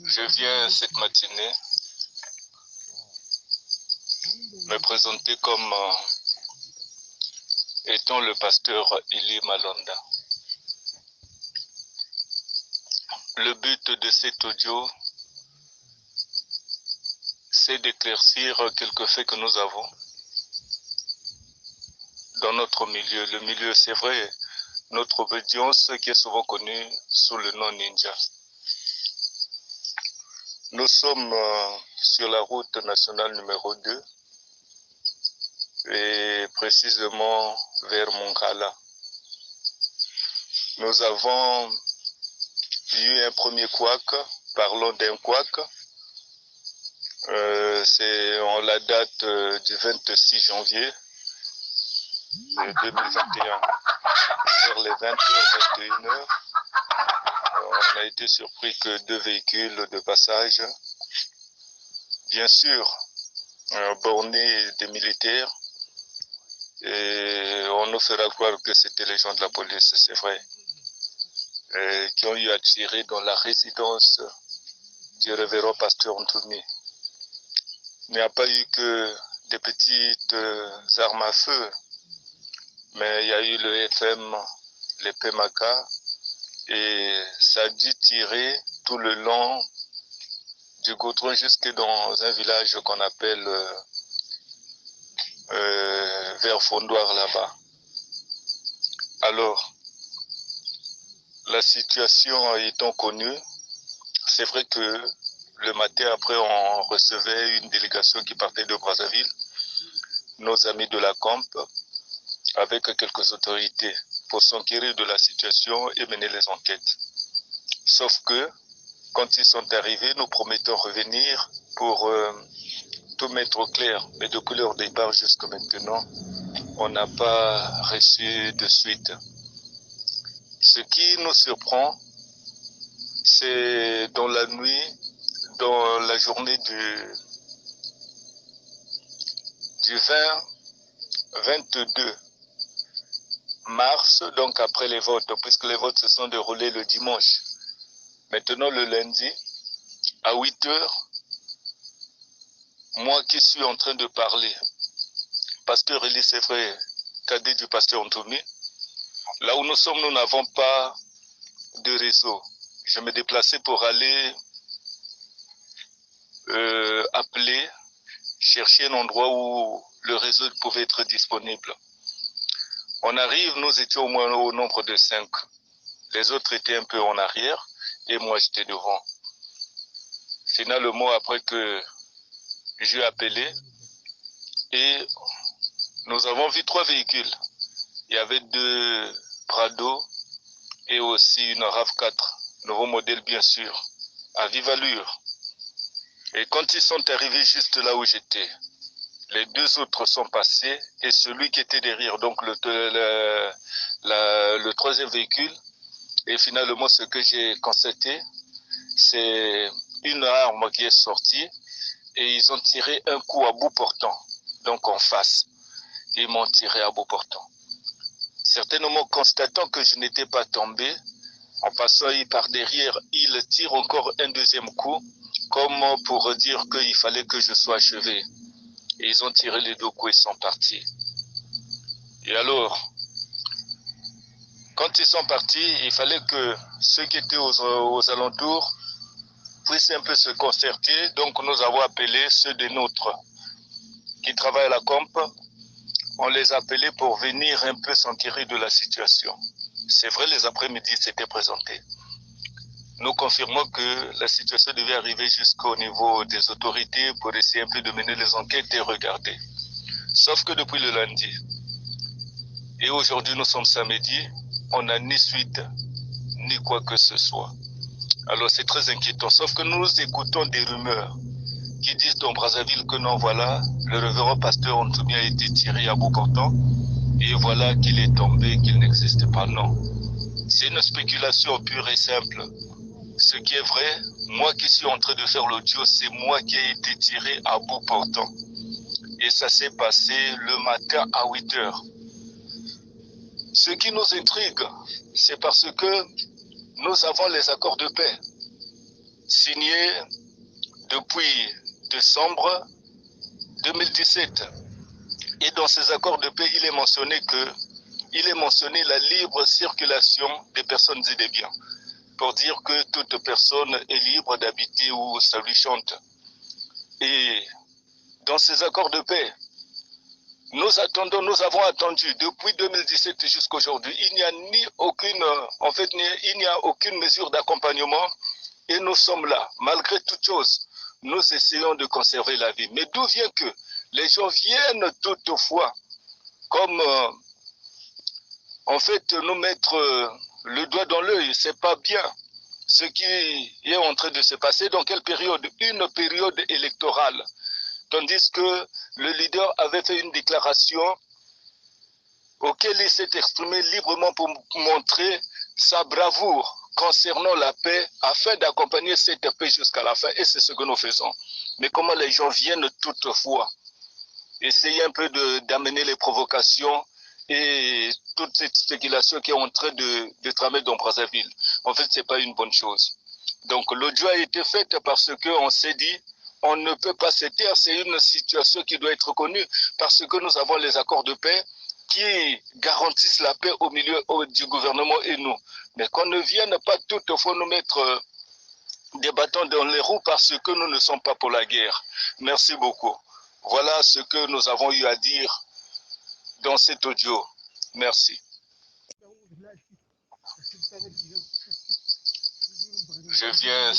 Je viens cette matinée me présenter comme étant le pasteur Eli Malonda. Le but de cet audio, c'est d'éclaircir quelques faits que nous avons dans notre milieu. Le milieu, c'est vrai, notre obédience qui est souvent connue sous le nom Ninja. Nous sommes sur la route nationale numéro 2 et précisément vers Moncala. Nous avons eu un premier couac, parlons d'un couac. C'est en la date du 26 janvier 2021, vers les 20h, 21h. On a été surpris que 2 véhicules de passage, bien sûr, bornés des militaires, et on nous fera croire que c'était les gens de la police, c'est vrai, qui ont eu à tirer dans la résidence du révérend pasteur Ntoumi. Il n'y a pas eu que des petites armes à feu, mais il y a eu le FM, les PMK, et ça a dû tirer tout le long du goudron jusque dans un village qu'on appelle vers Fondoir là-bas. Alors, la situation étant connue, c'est vrai que le matin après, on recevait une délégation qui partait de Brazzaville, nos amis de la COMP, avec quelques autorités pour s'enquérir de la situation et mener les enquêtes. Sauf que, quand ils sont arrivés, nous promettons revenir pour tout mettre au clair. Mais depuis leur départ jusqu'à maintenant, on n'a pas reçu de suite. Ce qui nous surprend, c'est dans la nuit, dans la journée du 22 mars, donc après les votes, puisque les votes se sont déroulés le dimanche. Maintenant, le lundi, à 8h, moi qui suis en train de parler, pasteur Eli, c'est vrai, cadet du pasteur Ntoumi, là où nous sommes, nous n'avons pas de réseau. Je me déplaçais pour aller appeler, chercher un endroit où le réseau pouvait être disponible. On arrive, nous étions au moins au nombre de 5. Les autres étaient un peu en arrière et moi j'étais devant. Finalement, après que j'ai appelé, et nous avons vu 3 véhicules. Il y avait 2 Prado et aussi une RAV4, nouveau modèle bien sûr, à vive allure. Et quand ils sont arrivés juste là où j'étais, les 2 autres sont passés et celui qui était derrière, donc le 3e véhicule, et finalement ce que j'ai constaté, c'est une arme qui est sortie et ils ont tiré un coup à bout portant, donc en face. Ils m'ont tiré à bout portant. Certainement constatant que je n'étais pas tombé, en passant par derrière, ils tirent encore un 2e coup, comme pour dire qu'il fallait que je sois achevé. Et ils ont tiré les 2 coups et sont partis. Et alors, quand ils sont partis, il fallait que ceux qui étaient aux alentours puissent un peu se concerter. Donc nous avons appelé ceux des nôtres qui travaillent à la COMP. On les a appelés pour venir un peu s'enquérir de la situation. C'est vrai, les après-midi s'étaient présentés. Nous confirmons que la situation devait arriver jusqu'au niveau des autorités pour essayer un peu de mener les enquêtes et regarder. Sauf que depuis le lundi, et aujourd'hui nous sommes samedi, on n'a ni suite, ni quoi que ce soit. Alors c'est très inquiétant, sauf que nous écoutons des rumeurs qui disent dans Brazzaville que non, voilà, le révérend pasteur Ntoumi a été tiré à bout portant, et voilà qu'il est tombé, qu'il n'existe pas. Non. C'est une spéculation pure et simple. Ce qui est vrai, moi qui suis en train de faire l'audio, c'est moi qui ai été tiré à bout portant. Et ça s'est passé le matin à 8h. Ce qui nous intrigue, c'est parce que nous avons les accords de paix signés depuis décembre 2017. Et dans ces accords de paix, il est mentionné la libre circulation des personnes et des biens, pour dire que toute personne est libre d'habiter où ça lui chante. Et dans ces accords de paix, nous avons attendu depuis 2017 jusqu'à aujourd'hui. Il n'y a il n'y a aucune mesure d'accompagnement et nous sommes là. Malgré toute chose, nous essayons de conserver la vie. Mais d'où vient que les gens viennent toutefois, comme nous mettre le doigt dans l'œil, c'est pas bien. Ce qui est en train de se passer, dans quelle période? Une période électorale. Tandis que le leader avait fait une déclaration auquel il s'est exprimé librement pour montrer sa bravoure concernant la paix, afin d'accompagner cette paix jusqu'à la fin. Et c'est ce que nous faisons. Mais comment les gens viennent toutefois essayer un peu d'amener les provocations et toute cette spéculation qui est en train de tramer dans Brazzaville. En fait, ce n'est pas une bonne chose. Donc l'audio a été fait parce qu'on s'est dit, on ne peut pas se taire, c'est une situation qui doit être connue, parce que nous avons les accords de paix qui garantissent la paix au milieu du gouvernement et nous. Mais qu'on ne vienne pas toutefois nous mettre des bâtons dans les roues parce que nous ne sommes pas pour la guerre. Merci beaucoup. Voilà ce que nous avons eu à dire dans cet audio. Merci. Je viens